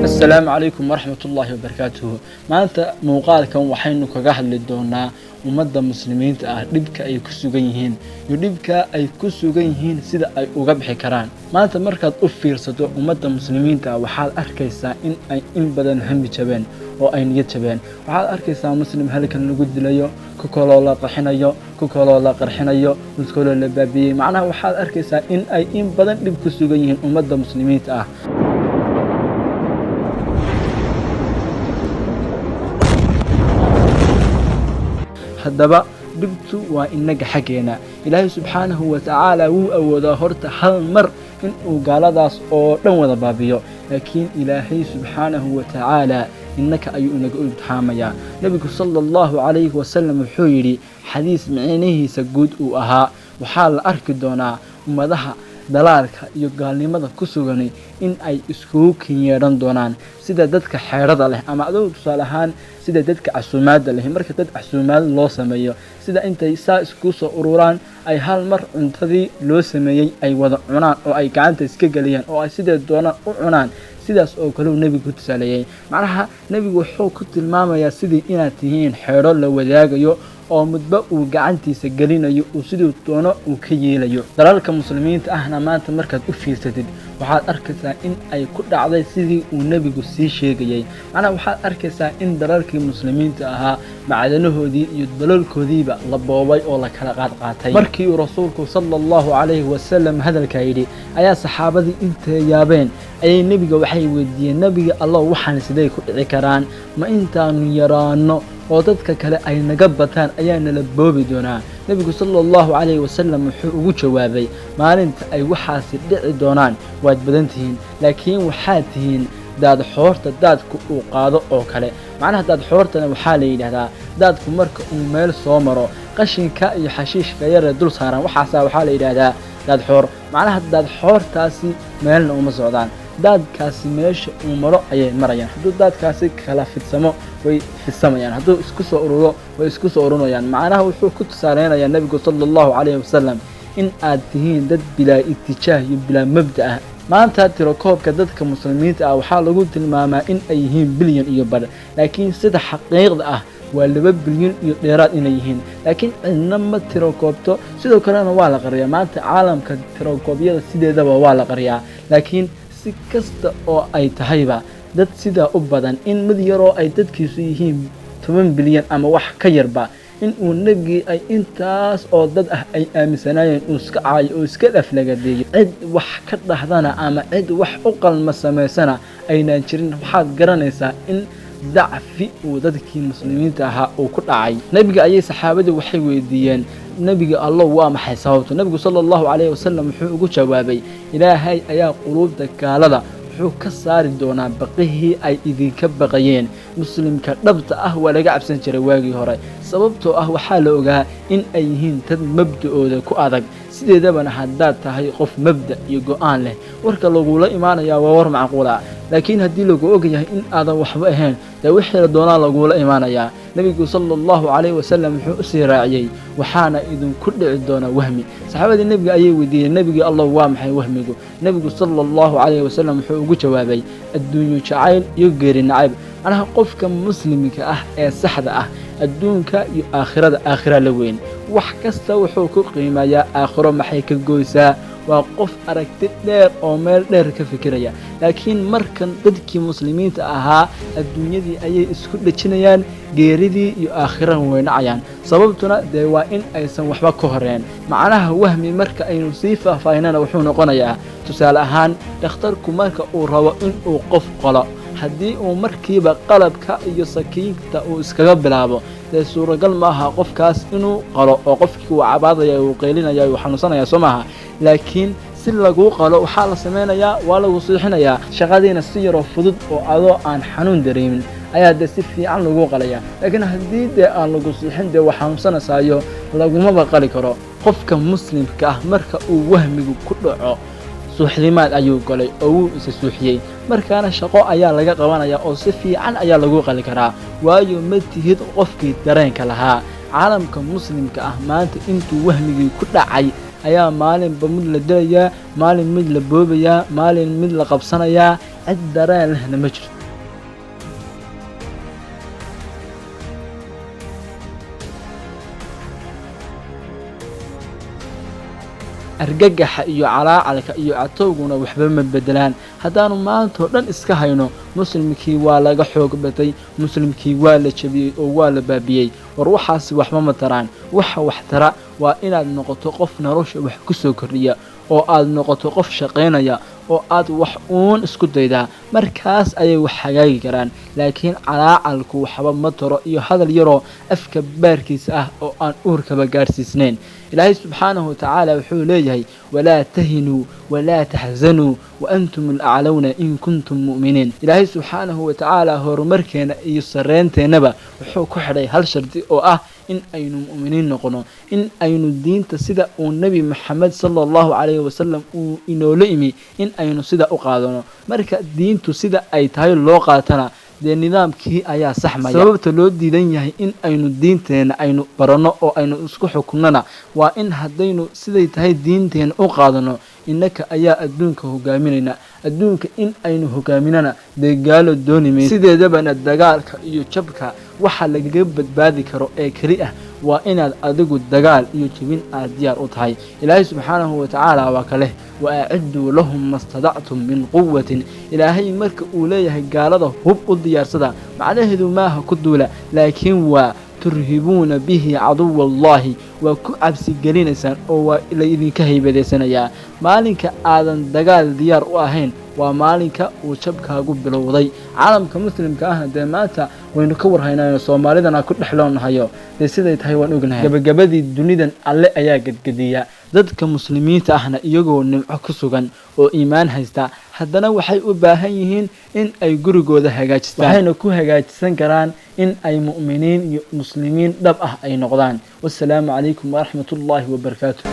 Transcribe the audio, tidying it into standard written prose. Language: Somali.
السلام عليكم ورحمة الله وبركاته. maanta muuqaalkan waxaynu kaga hadli doonaa ummadda muslimiinta ah dhibka ay ku sugan yihiin iyo dhibka ay ku sugan yihiin sida ay uga bixi karaan. maanta markaad u fiirsato ummadda muslimiinta ah waxaad arkaysaa in ay in badan hami jabeen oo ay niyad jabeen. waxaad arkaysaa muslim halkan lagu dilayo, ku kaloo la qaxinayo, ku kaloo la qarxinayo, mid kaloo la baabiyay. macnaha waxaad arkaysaa in ay in badan dhib ku sugan yihiin ummadda muslimiinta ah. haddaba dhibtu waa inaga xageena. ilaahay subxaanahu wa tacaala wuu awoodaa horta hal mar in uu gaaladaas oo dhan wada baabiyo, laakiin ilaahay subxaanahu wa tacaala innaka ayuu inaga imtixaamayaa. nebigu sala allahu calayhi wasalam wuxuu yidhi xadiis micnihiisa guud uu ahaa, waxaa la arki doonaa ummadaha dalaalka iyo gaalnimada ku sugan in ay iskugu kinyeedhan doonaan sida dadka xeerada leh, ama adoo tusaale ahaan sida dadka casuumaadda leh. marka dad casuumaad loo sameeyo, sida intay saa isku soo ururaan ay hal mar cuntadii loo sameeyey ay wada cunaan oo ay gacanta iska geliyaan oo ay sidee doonaan u cunaan, sidaas oo kale uu nebigu ku tusaaleeyay. macnaha nebigu wuxuu ku tilmaamayaa sidii inaad tihiin xeero la wadaagayo oo midba uu gacantiisa gelinayo uu sidoo doono uu ka yeelayo. dalalka muslimiinta ahna maanta markaad u fiirsatid waxaad arkaysaa in ay ku dhacday sidii uu nebigu sii sheegayay. macnaha waxaad arkaysaa in dalalkii muslimiinta ahaa macdanahoodii iyo dalalkoodiiba la boobay oo la kala qaatay. markii uu rasuulku sala allahu calayhi wasalam hadalkaa yidhi ayaa saxaabadii intay yaabeen ayay nebiga waxay weydiiyeen, nebiga allah waxaan siday ku dhici karaan? ma intaanu yaraano oo dadka kale ay naga bataan ayaa nala boobi doonaa? nebigu sala allahu calayhi wasalam wuxuu ugu jawaabay, maalinta ay waxaasi dhici doonaan waad badan tihiin, laakiin waxaad tihiin daadxoorta daadku uu qaado oo kale. macnaha daadxoortana waxaa la yidhaahdaa daadku marka uu meel soo maro qashinka iyo xashiishka yaree dul saaran waxaa la yidhaahdaa daadxoor. macnaha daadxoortaasi meelna uma socdaan, daadkaasi meesha uu maro ayay marayaan. hadduu daadkaasi kala fidsamo way fidsamayaan, hadduu isku soo ururo way isku soo urunayaan. macnaha wuxuu ku tusaaleynayaa nebigu sala allahu calayhi wasalam in aad tihiin dad bilaa itijaah iyo bilaa mabda ah. maanta tirakoobka dadka muslimiinta ah waxaa lagu tilmaamaa in ay yihiin bilyan iyo badh, laakiin sida xaqiiqda ah waa 2 bilyan iyo dheeraad inay yihiin, laakiin cidna ma tirakoobto. sidoo kalena waa la qariyaa. maanta caalamka tirakoobyada sideedaba waa la qariyaa, laakiin si kasta oo ay tahayba dad sidaa u badan in mid yaroo ay dadkiisu yihiin 10 bilyan ama wax ka yarba in uu nebigii ay intaas oo dad ah ay aaminsanaayeen uu iska caayo oo iska dhaflagadeeyo, cid wax ka dhahdana ama cid wax u qalma samaysana aynaan jirin. waxaad garanaysaa in dacfi uu dadkii muslimiinta ahaa uu ku dhacay. nebiga ayay saxaabadii waxay weydiiyeen, nebiga allah waa maxay sababtu? nebigu sala allahu calayhi wasalam wuxuu ugu jawaabay, ilaahay ayaa quluubta gaalada wuxuu ka saari doonaa baqihii ay idinka baqayeen. muslimka dhabta ah waa laga cabsan jiray waagii hore, sababtoo ah waxaa la ogaa in ay yihiin dad mabda'ooda ku adag. sideedabana haddaad tahay qof mabda iyo go'aan leh, warka lagula imaanayaa waa war macquula, laakiin haddii lagu ogyahay in aadan waxba ahayn dee wixii la doonaa lagula imaanayaa. nebigu sala allahu calayhi wasalam wuxuu usii raaciyey, waxaana idinku dhici doonaa wahmi. saxaabadii nebiga ayay weydiiyeen, nebigii allah waa maxay wahmigu? nebigu sala allahu calayhi wasalam wuxuu ugu jawaabay, adduunyo jacayl iyo geeri nacayb. macnaha qofka muslimka ah ee saxda ah adduunka iyo aakhira la weyn, wax kasta wuxuu ku qiimayaa aakhiro maxay ka goysaa. waa qof aragti dheer oo meel dheer ka fikiraya. laakiin markan dadkii muslimiinta ahaa adduunyadii ayay isku dhejinayaan, geeridii iyo aakhiraha weynacayaan. sababtuna dee waa in aysan waxba ka horeen. macnaha wahmi marka aynu sii faahfaahinana wuxuu noqonayaa, tusaale ahaan dhakhtarku marka uu rabo in uu qof qalo, haddii uu markiiba qalabka iyo sakiinta uu iskaga bilaabo dee suuragal maaha qofkaas inuu qalo oo qofkii uu cabaadaya uu qaylinaya uu xanuunsanaya soo maaha. laakiin si laguu qalo waxaa la sameynayaa, waa lagu siixinayaa. shaqadiina si yaroo fudud oo adoo aan xanuun dareemin ayaa dee si fiican lagu qalaya. laakiin haddii dee aan lagu siixin dee wax xanuunsanaysayo lagumaba qali karo. qofka muslimka ah marka uu wahmigu ku dhaco suuxdimaad ayuu galay oo wuu isa suuxiyey, markaana shaqo ayaa laga qabanayaa oo si fiican ayaa lagu qali karaa, waayo ma tihid qofkii dareenka lahaa. caalamka muslimka ah maanta intuu wahmigii ku dhacay ayaa maalinba mid la dilayaa, maalin mid la boobayaa, maalin mid la qabsanayaa. cid dareen lehna ma jirto. argagaxa iyo calaacalka iyo catowguna waxba ma bedelaan haddaanu maantoo dhan iska hayno muslimkii waa laga xoog batay muslimkii waa la jabiyey oo waa la baabiyey war waxaasi waxba ma taraan waxa wax tara waa inaad noqoto qof nolosha wax ku soo kordhiya oo aad noqoto qof shaqaynaya oo aad wax uun isku daydaa markaas ayay wax hagaagi karaan laakiin calaacalku waxba ma taro iyo hadal yaroo afka baarkiisa ah oo aan uurkaba gaarsiisnayn ilaahay subxaanahu watacaala wuxuu leeyahay walaa tahinuu walaa taxzanuu waantum alaclawna in kuntum mu'miniin ilaahay subxaanahu watacaala horumarkeena iyo sarreynteennaba wuxuu ku xidhay hal shardi oo ah in aynu mu'miniin noqono in aynu diinta sida uu nebi maxamed sala allahu calayhi wasalam uu inoola imi in aynu sida u qaadano marka diintu sida ay tahay loo qaatana dee nidaamkii ayaa saxmaya sababta loo diidan yahay in aynu diinteena aynu baranno oo aynu isku xukumnana waa in haddaynu siday tahay diinteena u qaadano innaka ayaa adduunka hogaaminayna adduunka in aynu hogaaminana dee gaalo dooni mayso sideedabana dagaalka iyo jabka waxa lagaga badbaadi karo ee keli ah waa inaad adigu dagaal iyo jabin aad diyaar u tahay ilaahay subxaanahu watacaala waa ka leh waaciduu lahum mastadactum min quwatin ilaahay marka uu leeyahay gaalada hub u diyaarsada macnaheedu maaha ku duula laakiin waa turhibuuna bihi caduwa allahi waa ku cabsi gelinaysaan oo waa laydinka haybadaysanayaa maalinka aadan dagaal diyaar u ahayn waa maalinka uu jabkaagu bilowday caalamka muslimka ahna dee maanta waynu ka warhaynayno soomaalidana ku dhexloonahayo dee siday tahay waan ognahay gabagabadii dunidan alle ayaa gadgadiya dadka muslimiinta ahna iyagoo nimco ku sugan oo iimaan haysta haddana waxay u baahan yihiin in ay gurigooda hagaajistaan waxayna ku hagaajisan karaan in ay mu'miniin iyo muslimiin dhab ah ay noqdaan wassalaamu calaykum waraxmatullaahi wabarakaatuh